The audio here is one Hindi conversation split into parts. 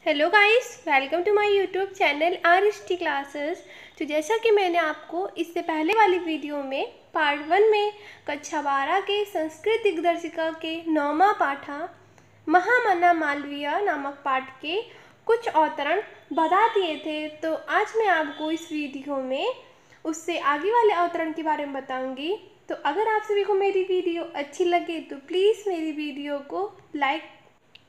Hello guys, welcome to my YouTube channel RST classes. तो जैसा कि मैंने आपको इससे पहले वाली वीडियो में पार्ट 1 में कक्षा 12 के संस्कृत दिग्दर्शिका के 9वां पाठा महामना मालवीय नामक पाठ के कुछ अवतरण बता दिए थे। तो आज मैं आपको इस वीडियो में उससे आगे वाले अवतरण के बारे में बताऊंगी। तो अगर आप सभी को मेरी वीडियो अच्छी लगे तो प्लीज़ मेरी वीडियो को लाइक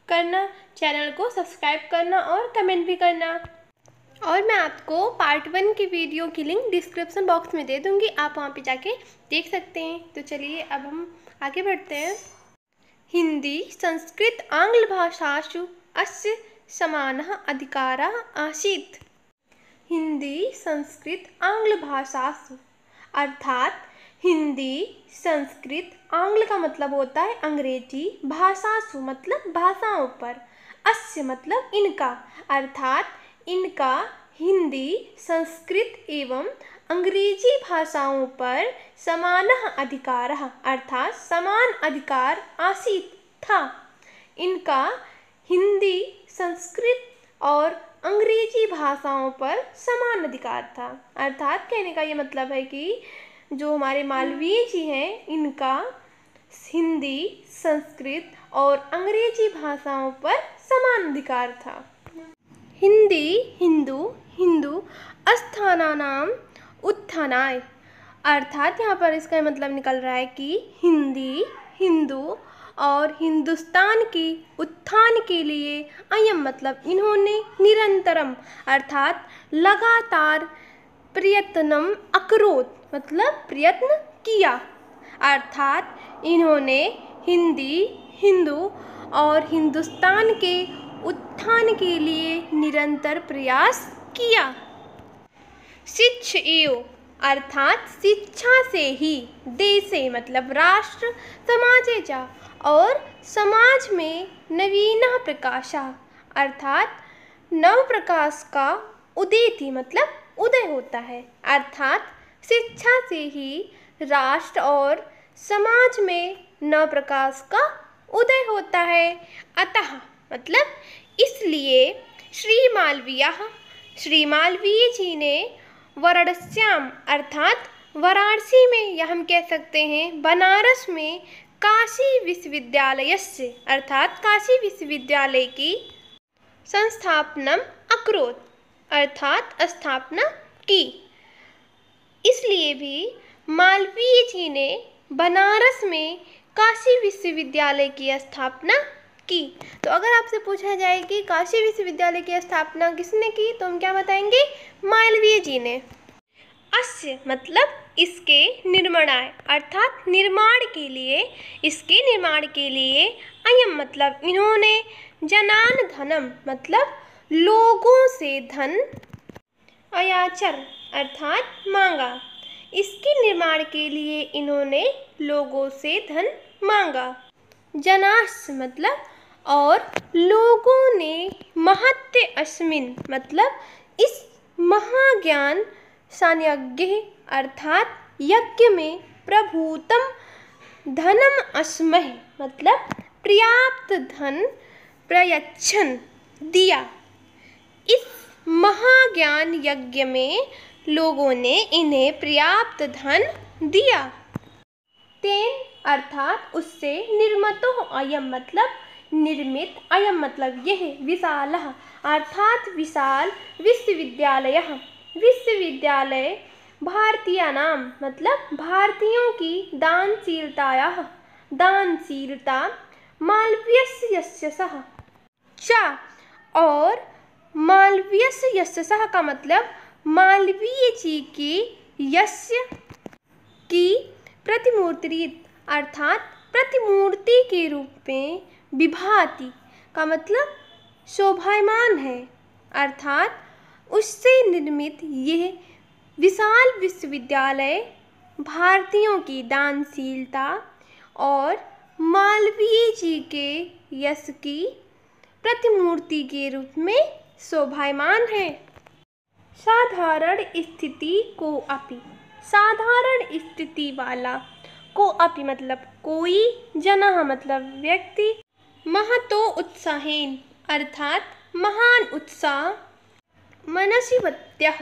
करना, चैनल को सब्सक्राइब करना और कमेंट भी करना। और मैं आपको पार्ट 1 की वीडियो की लिंक डिस्क्रिप्शन बॉक्स में दे दूंगी, आप वहाँ पे जाके देख सकते हैं। तो चलिए अब हम आगे बढ़ते हैं। हिंदी संस्कृत आंग्ल भाषासु अस्य समानः अधिकारः आसीत्। हिंदी संस्कृत आंग्ल भाषासु अर्थात हिंदी संस्कृत आंग्ल का मतलब होता है अंग्रेजी, भाषासु मतलब भाषाओं पर, अस्य मतलब इनका, अर्थात इनका हिंदी संस्कृत एवं अंग्रेजी भाषाओं पर समानः अधिकारः अर्थात समान अधिकार आसीत् था। इनका हिंदी संस्कृत और अंग्रेजी भाषाओं पर समान अधिकार था। अर्थात कहने का ये मतलब है कि जो हमारे मालवीय जी हैं इनका हिंदी संस्कृत और अंग्रेजी भाषाओं पर समान अधिकार था। हिंदी हिंदू हिंदू अस्थानानाम उत्थानाय अर्थात यहाँ पर इसका मतलब निकल रहा है कि हिंदी हिंदू और हिंदुस्तान के उत्थान के लिए अयम मतलब इन्होंने निरंतरम अर्थात लगातार प्रयत्नम अकरोत मतलब प्रयत्न किया, अर्थात इन्होंने हिंदी हिंदू और हिंदुस्तान के उत्थान के लिए निरंतर प्रयास किया। शिक्ष एव अर्थात शिक्षा से ही, देशे मतलब राष्ट्र, समाजे च और समाज में नवीनः प्रकाशः अर्थात नव प्रकाश का उदेति मतलब उदय होता है, अर्थात शिक्षा से ही राष्ट्र और समाज में नव प्रकाश का उदय होता है। अतः मतलब इसलिए श्री मालवीय जी ने वाराणस्याम अर्थात वाराणसी में, या हम कह सकते हैं बनारस में, काशी विश्वविद्यालय से अर्थात काशी विश्वविद्यालय की संस्थापना अकरोत अर्थात स्थापना की। इसलिए भी मालवीय जी ने बनारस में काशी विश्वविद्यालय की स्थापना की। तो अगर आपसे पूछा जाए कि काशी विश्वविद्यालय की स्थापना किसने की, तो हम क्या बताएंगे? मालवीय जी ने। अस्य मतलब इसके निर्माणाय अर्थात निर्माण के लिए, इसके निर्माण के लिए, अयम मतलब इन्होंने, जनान धनम मतलब लोगों से धन, अयाचर अर्थात मांगा, इसके निर्माण के लिए इन्होंने लोगों से धन मांगा। जनास मतलब और लोगों ने, महत्य अस्मिन मतलब इस महाज्ञान संयज्ञ अर्थात यज्ञ में, प्रभूतम धनम अस्महि मतलब पर्याप्त धन प्रयच्छन दिया। इस महाज्ञान यज्ञ में लोगों ने इन्हें पर्याप्त धन दिया। तेन अर्थात उससे, निर्मतो अयम मतलब निर्मित, अयम मतलब यह, विशालः अर्थात विशाल, विश्वविद्यालयः विश्वविद्यालय, भारतीयानाम मतलब भारतीयों की, दानशीलतायाः दानशीलता, मालवीयस्य यशसः च और मालवीयस्य यशसः का मतलब मालवीय जी की यश की प्रतिमूर्ति अर्थात प्रतिमूर्ति के रूप में, विभाति का मतलब शोभायमान है, अर्थात उससे निर्मित यह विशाल विश्वविद्यालय भारतीयों की दानशीलता और मालवीय जी के यश की प्रतिमूर्ति के रूप में शोभायमान है। साधारण स्थिति को अपि साधारण स्थिति वाला, को अपि मतलब कोई, जनः मतलब व्यक्ति, महतो उत्साहेन अर्थात महान उत्साह मनसिवत्यः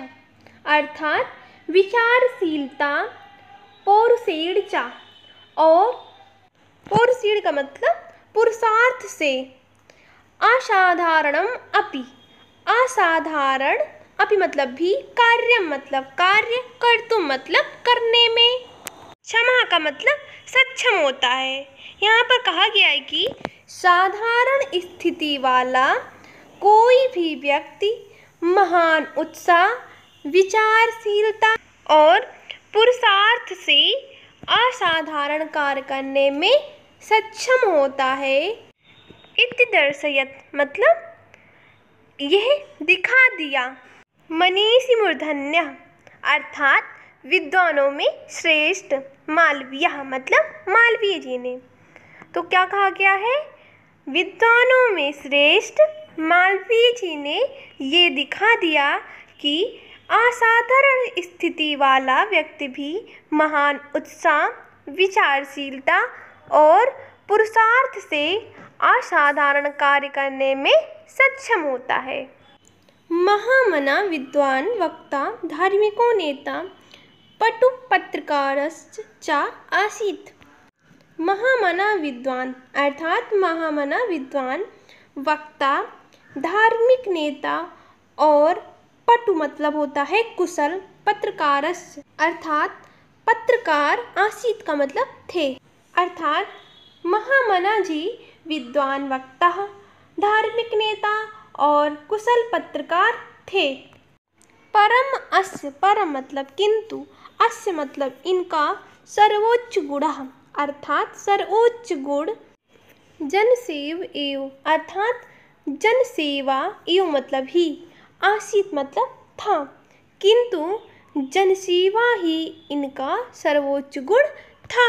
अर्थात विचारशीलता, पौरुषेण और पौरुषेण का मतलब पुरुषार्थ से, असाधारणम अपि असाधारण अपि मतलब भी, कार्यम मतलब कार्य, कर्तुम मतलब करने में, क्षमा का मतलब सक्षम होता है। यहाँ पर कहा गया है कि साधारण स्थिति वाला कोई भी व्यक्ति महान उत्साह, विचारशीलता और पुरुषार्थ से असाधारण कार्य करने में सक्षम होता है। इति दर्शयत मतलब यह दिखा दिया। मनीषी मूर्धन्य अर्थात विद्वानों में श्रेष्ठ, मालवीय मतलब मालवीय जी ने। तो क्या कहा गया है? विद्वानों में श्रेष्ठ मालवीय जी ने ये दिखा दिया कि असाधारण स्थिति वाला व्यक्ति भी महान उत्साह, विचारशीलता और पुरुषार्थ से असाधारण कार्य करने में सक्षम होता है। महामना विद्वान वक्ता धार्मिको नेता पटु पत्रकारश्च आसीत्। महामना विद्वान अर्थात महामना विद्वान, वक्ता, धार्मिक नेता और पटु मतलब होता है कुशल, पत्रकारश्च अर्थात पत्रकार, आसीत का मतलब थे। अर्थात महामना जी विद्वान वक्ता, धार्मिक नेता और कुशल पत्रकार थे। परम अस्य, परम मतलब किंतु, अस्य मतलब इनका, सर्वोच्च गुण अर्थात सर्वोच्च गुण, जनसेव एव अर्थात जनसेवा एव मतलब ही, आसीत मतलब था, किंतु जनसेवा ही इनका सर्वोच्च गुण था।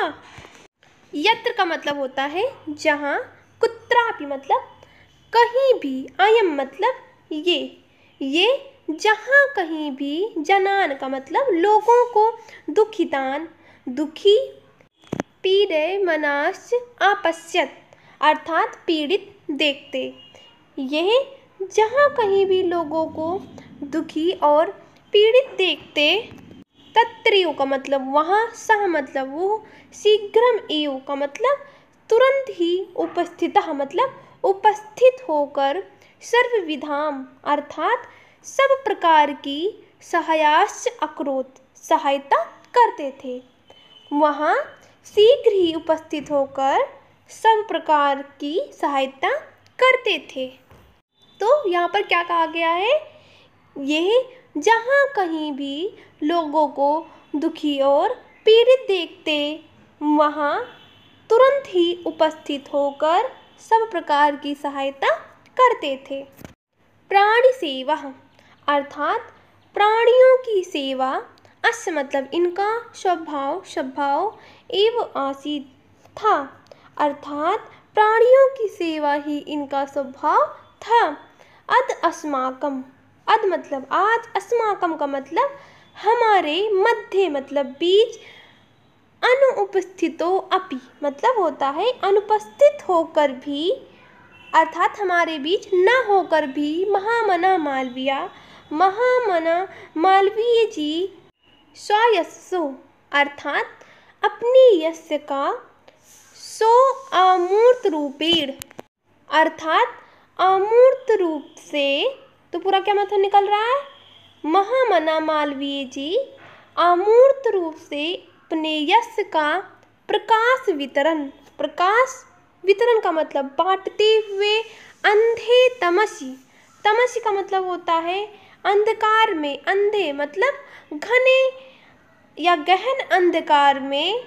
यत्र का मतलब होता है जहाँ, कुत्रापि मतलब कहीं भी, अयम मतलब ये जहाँ कहीं भी, जनान का मतलब लोगों को, दुखितान दुखी, पीडयमानाश्च अपश्यत अर्थात पीड़ित देखते। यह जहाँ कहीं भी लोगों को दुखी और पीड़ित देखते। तत्रैव का मतलब वहाँ, सह मतलब वो, शीघ्रम एव का मतलब तुरंत ही, उपस्थितः मतलब उपस्थित होकर, सर्वविधाम अर्थात सब प्रकार की, सहायाश्च अकरोत् सहायता करते थे। वहाँ शीघ्र ही उपस्थित होकर सब प्रकार की सहायता करते थे। तो यहाँ पर क्या कहा गया है? यह जहाँ कहीं भी लोगों को दुखी और पीड़ित देखते, वहाँ तुरंत ही उपस्थित होकर सब प्रकार की सहायता करते थे। प्राणी सेवा अर्थात प्राणियों की सेवा, अस्य मतलब इनका, स्वभाव एवं आसीत था अर्थात प्राणियों की सेवा ही इनका स्वभाव था। अद अस्माकम, अद मतलब आज, अस्माकम का मतलब हमारे, मध्य मतलब बीच, अनुपस्थितो अपि मतलब होता है अनुपस्थित होकर भी, अर्थात हमारे बीच न होकर भी, महामना मालवीय, महामना मालवीय जी स्वयस्सो अर्थात अपनी यश का, सो अमूर्त रूपेण अर्थात अमूर्त रूप से, तो पूरा क्या मतलब निकल रहा है? महामना मालवीय जी अमूर्त रूप से अपने यश का प्रकाश वितरण, प्रकाश वितरण का मतलब बांटते हुए, अंधे तमसी, तमसी का मतलब होता है अंधकार में, अंधे मतलब घने या गहन अंधकार में,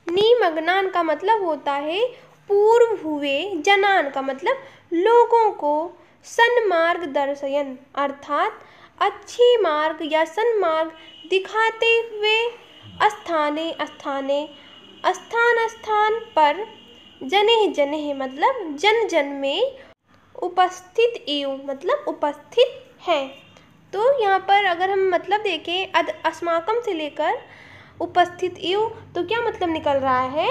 निमग्नान का मतलब होता है पूर्व हुए, जनान का मतलब लोगों को, सन्मार्ग दर्शयन अर्थात अच्छे मार्ग या सन्मार्ग दिखाते हुए, स्थाने स्थाने स्थान स्थान पर, जने जने मतलब जन जन में, उपस्थित एवं मतलब उपस्थित है। तो यहाँ पर अगर हम मतलब देखें अद अस्माकम से लेकर उपस्थित एवं, तो क्या मतलब निकल रहा है?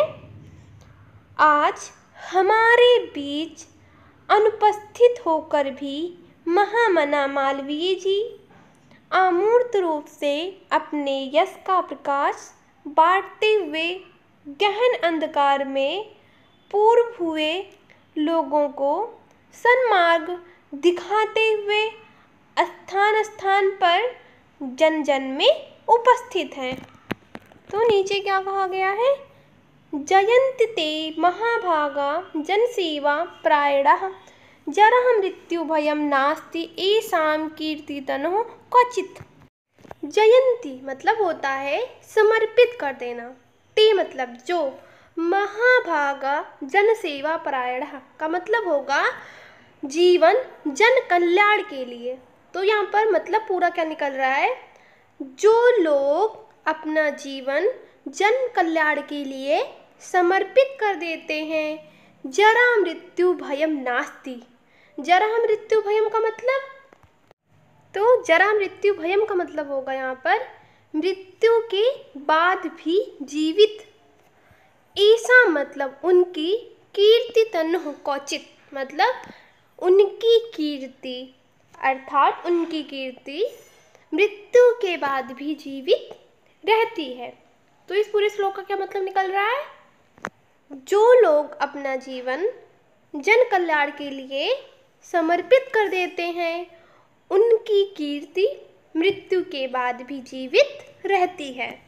आज हमारे बीच अनुपस्थित होकर भी महामना मालवीय जी अमूर्त रूप से अपने यश का प्रकाश बांटते हुए गहन अंधकार में पूर्व हुए लोगों को सन्मार्ग दिखाते हुए स्थान स्थान पर जन जन में उपस्थित हैं। तो नीचे क्या कहा गया है? जयन्ति ते महाभागा जनसेवा प्रायणः जरा मृत्यु भयम नास्ति येषां कीर्तितनुः क्वचित्। जयंती मतलब होता है समर्पित कर देना, ते मतलब जो, महाभागा जनसेवा प्रायणः का मतलब होगा जीवन जन कल्याण के लिए। तो यहाँ पर मतलब पूरा क्या निकल रहा है? जो लोग अपना जीवन जन कल्याण के लिए समर्पित कर देते हैं, जरा मृत्यु भयम नास्ति। जरा मृत्यु भयम का मतलब, तो जरा मृत्यु भयम का मतलब होगा यहाँ पर मृत्यु के बाद भी जीवित। ऐसा मतलब उनकी कीर्ति तन्नुः क्वचित् मतलब उनकी कीर्ति, अर्थात उनकी कीर्ति मृत्यु के बाद भी जीवित रहती है। तो इस पूरे श्लोक का क्या मतलब निकल रहा है? जो लोग अपना जीवन जन कल्याण के लिए समर्पित कर देते हैं, उनकी कीर्ति मृत्यु के बाद भी जीवित रहती है।